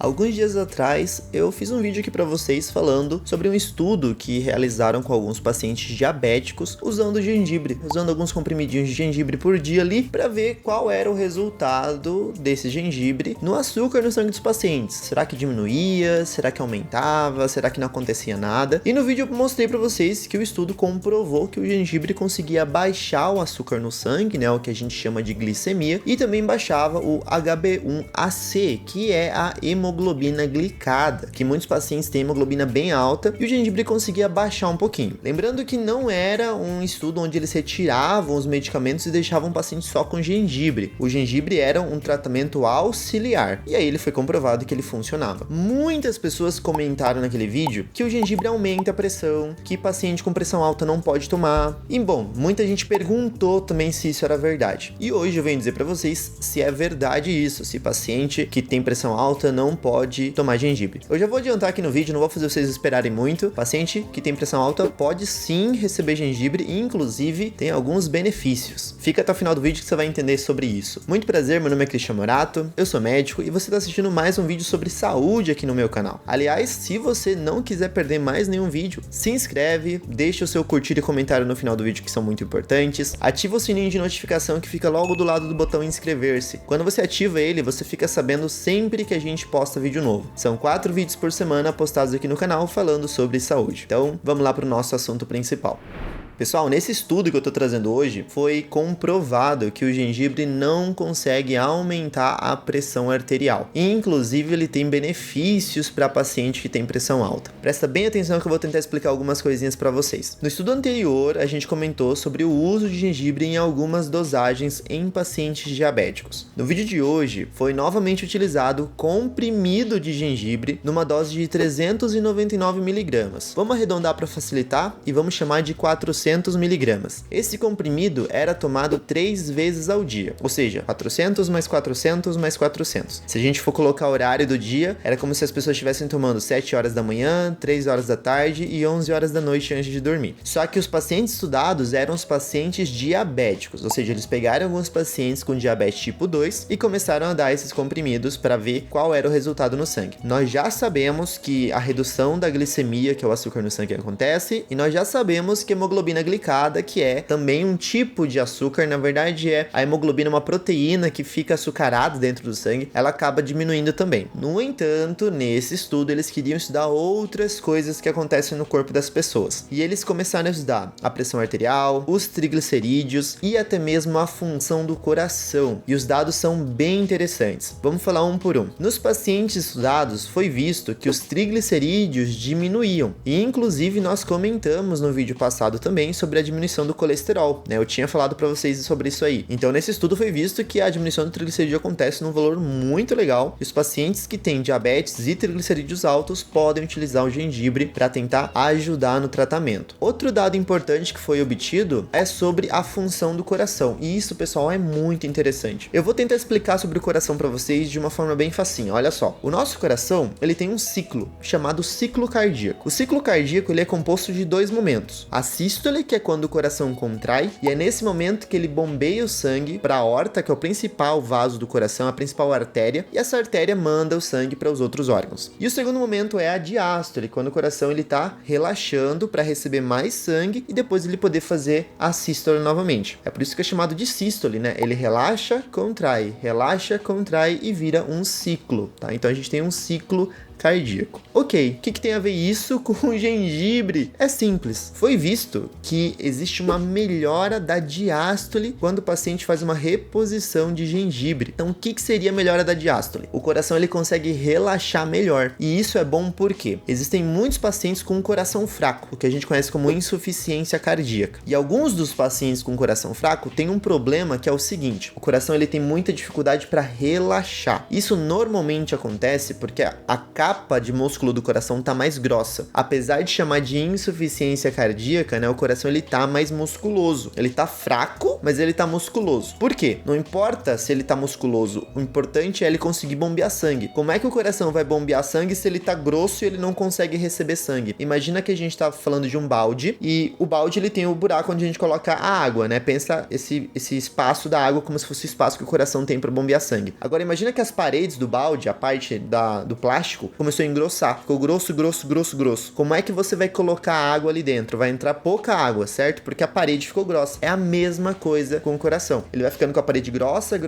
Alguns dias atrás eu fiz um vídeo aqui para vocês falando sobre um estudo que realizaram com alguns pacientes diabéticos usando gengibre, usando alguns comprimidinhos de gengibre por dia ali para ver qual era o resultado desse gengibre no açúcar no sangue dos pacientes. Será que diminuía? Será que aumentava? Será que não acontecia nada? E no vídeo eu mostrei para vocês que o estudo comprovou que o gengibre conseguia baixar o açúcar no sangue, né, o que a gente chama de glicemia, e também baixava o HbA1c, que é a hemoglobina glicada, que muitos pacientes têm hemoglobina bem alta, e o gengibre conseguia baixar um pouquinho. Lembrando que não era um estudo onde eles retiravam os medicamentos e deixavam o paciente só com gengibre. O gengibre era um tratamento auxiliar, e aí ele foi comprovado que ele funcionava. Muitas pessoas comentaram naquele vídeo que o gengibre aumenta a pressão, que paciente com pressão alta não pode tomar, e bom, muita gente perguntou também se isso era verdade. E hoje eu venho dizer para vocês se é verdade isso, se paciente que tem pressão alta não pode tomar gengibre. Eu já vou adiantar aqui no vídeo, não vou fazer vocês esperarem muito. Paciente que tem pressão alta pode sim receber gengibre e inclusive tem alguns benefícios. Fica até o final do vídeo que você vai entender sobre isso. Muito prazer, meu nome é Cristian Morato, eu sou médico e você está assistindo mais um vídeo sobre saúde aqui no meu canal. Aliás, se você não quiser perder mais nenhum vídeo, se inscreve, deixa o seu curtir e comentário no final do vídeo que são muito importantes, ativa o sininho de notificação que fica logo do lado do botão inscrever-se. Quando você ativa ele, você fica sabendo sempre que a gente posta vídeo novo. São 4 vídeos por semana postados aqui no canal falando sobre saúde. Então, vamos lá para o nosso assunto principal. Pessoal, nesse estudo que eu tô trazendo hoje, foi comprovado que o gengibre não consegue aumentar a pressão arterial. E, inclusive, ele tem benefícios para paciente que tem pressão alta. Presta bem atenção que eu vou tentar explicar algumas coisinhas para vocês. No estudo anterior, a gente comentou sobre o uso de gengibre em algumas dosagens em pacientes diabéticos. No vídeo de hoje, foi novamente utilizado comprimido de gengibre numa dose de 399 mg. Vamos arredondar para facilitar e vamos chamar de 400 mg. Esse comprimido era tomado 3 vezes ao dia, ou seja, 400 mais 400 mais 400. Se a gente for colocar o horário do dia, era como se as pessoas estivessem tomando 7 horas da manhã, 3 horas da tarde e 11 horas da noite antes de dormir. Só que os pacientes estudados eram os pacientes diabéticos, ou seja, eles pegaram alguns pacientes com diabetes tipo 2 e começaram a dar esses comprimidos para ver qual era o resultado no sangue. Nós já sabemos que a redução da glicemia, que é o açúcar no sangue, acontece, e nós já sabemos que a hemoglobina glicada, que é também um tipo de açúcar, na verdade é a hemoglobina, uma proteína que fica açucarada dentro do sangue, ela acaba diminuindo também. No entanto, nesse estudo eles queriam estudar outras coisas que acontecem no corpo das pessoas, e eles começaram a estudar a pressão arterial, os triglicerídeos e até mesmo a função do coração, e os dados são bem interessantes. Vamos falar um por um. Nos pacientes estudados foi visto que os triglicerídeos diminuíam, e inclusive nós comentamos no vídeo passado também sobre a diminuição do colesterol, né? Eu tinha falado para vocês sobre isso aí. Então, nesse estudo foi visto que a diminuição do triglicerídeo acontece num valor muito legal, e os pacientes que têm diabetes e triglicerídeos altos podem utilizar o gengibre para tentar ajudar no tratamento. Outro dado importante que foi obtido é sobre a função do coração, e isso, pessoal, é muito interessante. Eu vou tentar explicar sobre o coração para vocês de uma forma bem facinha. Olha só, o nosso coração, ele tem um ciclo chamado ciclo cardíaco. O ciclo cardíaco, ele é composto de 2 momentos: a sístole, que é quando o coração contrai, e é nesse momento que ele bombeia o sangue para a aorta, que é o principal vaso do coração, a principal artéria, e essa artéria manda o sangue para os outros órgãos. E o segundo momento é a diástole, quando o coração ele está relaxando para receber mais sangue e depois ele poder fazer a sístole novamente. É por isso que é chamado de sístole, né? Ele relaxa, contrai e vira um ciclo, tá? Então a gente tem um ciclo cardíaco. Ok, o que tem a ver isso com o gengibre? É simples. Foi visto que existe uma melhora da diástole quando o paciente faz uma reposição de gengibre. Então, o que seria a melhora da diástole? O coração ele consegue relaxar melhor. E isso é bom porque existem muitos pacientes com um coração fraco, o que a gente conhece como insuficiência cardíaca. E alguns dos pacientes com coração fraco têm um problema que é o seguinte: o coração ele tem muita dificuldade para relaxar. Isso normalmente acontece porque a capa de músculo do coração tá mais grossa. Apesar de chamar de insuficiência cardíaca, né, o coração ele tá mais musculoso. Ele tá fraco, mas ele tá musculoso. Por quê? Não importa se ele tá musculoso, o importante é ele conseguir bombear sangue. Como é que o coração vai bombear sangue se ele tá grosso e ele não consegue receber sangue? Imagina que a gente tá falando de um balde e o balde ele tem o buraco onde a gente coloca a água, né? Pensa esse espaço da água como se fosse o espaço que o coração tem para bombear sangue. Agora imagina que as paredes do balde, a parte do plástico, começou a engrossar. Ficou grosso. Como é que você vai colocar a água ali dentro? Vai entrar pouca água, certo? Porque a parede ficou grossa. É a mesma coisa com o coração. Ele vai ficando com a parede grossa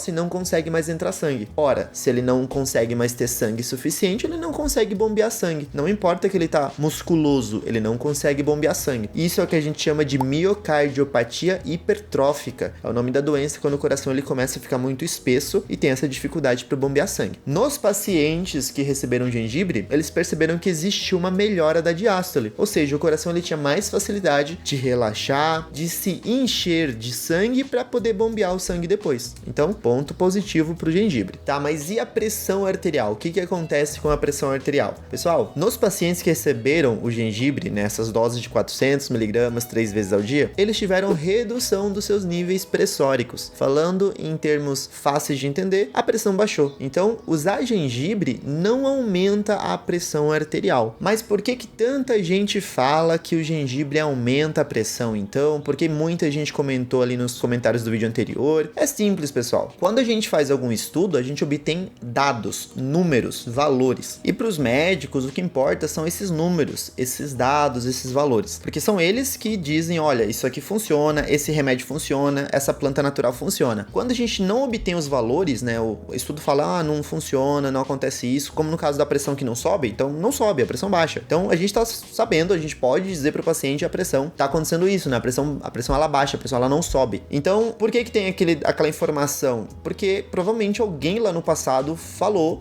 e não consegue mais entrar sangue. Ora, se ele não consegue mais ter sangue suficiente, ele não consegue bombear sangue. Não importa que ele tá musculoso, ele não consegue bombear sangue. Isso é o que a gente chama de miocardiopatia hipertrófica. É o nome da doença quando o coração ele começa a ficar muito espesso e tem essa dificuldade para bombear sangue. Nos pacientes que receberam gengibre, eles perceberam que existe uma melhora da diástole, ou seja, o coração ele tinha mais facilidade de relaxar, de se encher de sangue para poder bombear o sangue depois. Então, ponto positivo para o gengibre. Tá, mas e a pressão arterial? O que acontece com a pressão arterial? Pessoal, nos pacientes que receberam o gengibre, nessas doses de 400 mg 3 vezes ao dia, eles tiveram redução dos seus níveis pressóricos. Falando em termos fáceis de entender, a pressão baixou. Então, usar gengibre não aumenta a pressão arterial. Mas por que tanta gente fala que o gengibre aumenta a pressão, então? Porque muita gente comentou ali nos comentários do vídeo anterior. É simples, pessoal. Quando a gente faz algum estudo, a gente obtém dados, números, valores. E para os médicos, o que importa são esses números, esses dados, esses valores. Porque são eles que dizem, olha, isso aqui funciona, esse remédio funciona, essa planta natural funciona. Quando a gente não obtém os valores, né, o estudo fala, não funciona, não acontece isso, como no caso da pressão que não sobe, então não sobe, a pressão baixa. Então a gente tá sabendo, a gente pode dizer pro paciente a pressão, tá acontecendo isso, né, a pressão ela baixa, a pressão ela não sobe. Então, por que tem aquela informação? Porque provavelmente alguém lá no passado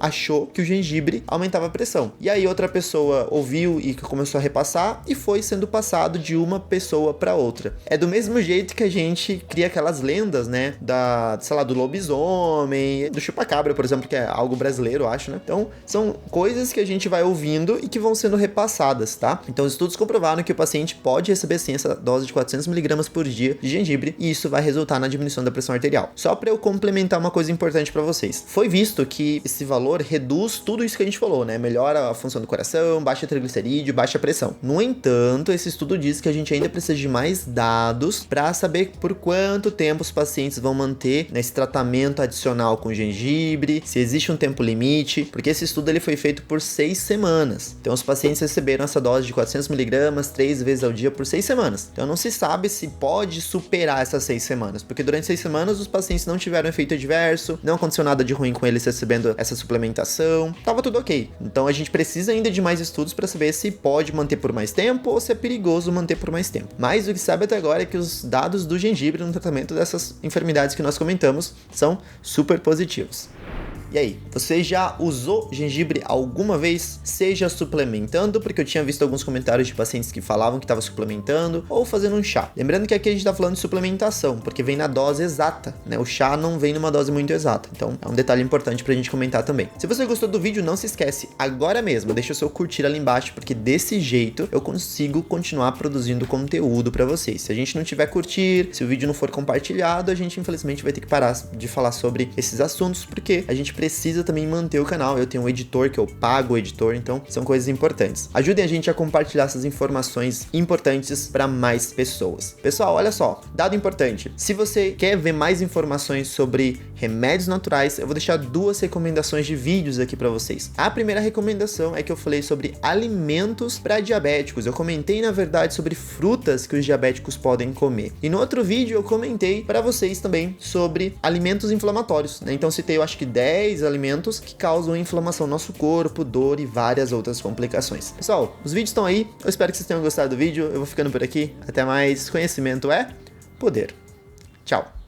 achou que o gengibre aumentava a pressão. E aí outra pessoa ouviu e começou a repassar e foi sendo passado de uma pessoa para outra. É do mesmo jeito que a gente cria aquelas lendas, né, do lobisomem, do chupacabra, por exemplo, que é algo brasileiro, eu acho, né? Então, são coisas que a gente vai ouvindo e que vão sendo repassadas, tá? Então, os estudos comprovaram que o paciente pode receber sim essa dose de 400 mg por dia de gengibre e isso vai resultar na diminuição da pressão arterial. Só para eu complementar uma coisa importante para vocês. Foi visto que esse valor reduz tudo isso que a gente falou, né? Melhora a função do coração, baixa triglicerídeo, baixa pressão. No entanto, esse estudo diz que a gente ainda precisa de mais dados para saber por quanto tempo os pacientes vão manter nesse tratamento adicional com gengibre, se existe um tempo limite, porque esse estudo ele foi feito por 6 semanas. Então, os pacientes receberam essa dose de 400 mg 3 vezes ao dia por 6 semanas. Então, não se sabe se pode superar essas 6 semanas, porque durante 6 semanas os pacientes não tiveram efeito adverso, não aconteceu nada de ruim com eles recebendo essa suplementação, tava tudo ok. Então, a gente precisa ainda de mais estudos para saber se pode manter por mais tempo ou se é perigoso manter por mais tempo. Mas o que sabe até agora é que os dados do gengibre no tratamento dessas enfermidades que nós comentamos são super positivos. E aí, você já usou gengibre alguma vez? Seja suplementando, porque eu tinha visto alguns comentários de pacientes que falavam que estava suplementando, ou fazendo um chá. Lembrando que aqui a gente está falando de suplementação, porque vem na dose exata, né? O chá não vem numa dose muito exata. Então, é um detalhe importante pra gente comentar também. Se você gostou do vídeo, não se esquece, agora mesmo, deixa o seu curtir ali embaixo, porque desse jeito eu consigo continuar produzindo conteúdo pra vocês. Se a gente não tiver curtir, se o vídeo não for compartilhado, a gente infelizmente vai ter que parar de falar sobre esses assuntos, porque a gente precisa também manter o canal. Eu tenho um editor que eu pago o editor, então são coisas importantes. Ajudem a gente a compartilhar essas informações importantes para mais pessoas. Pessoal, olha só, dado importante. Se você quer ver mais informações sobre remédios naturais, eu vou deixar 2 recomendações de vídeos aqui para vocês. A primeira recomendação é que eu falei sobre alimentos para diabéticos. Eu comentei, na verdade, sobre frutas que os diabéticos podem comer. E no outro vídeo eu comentei para vocês também sobre alimentos inflamatórios, né? Então citei, eu acho que 10 alimentos que causam inflamação no nosso corpo, dor e várias outras complicações. Pessoal, os vídeos estão aí. Eu espero que vocês tenham gostado do vídeo. Eu vou ficando por aqui. Até mais. Conhecimento é poder. Tchau.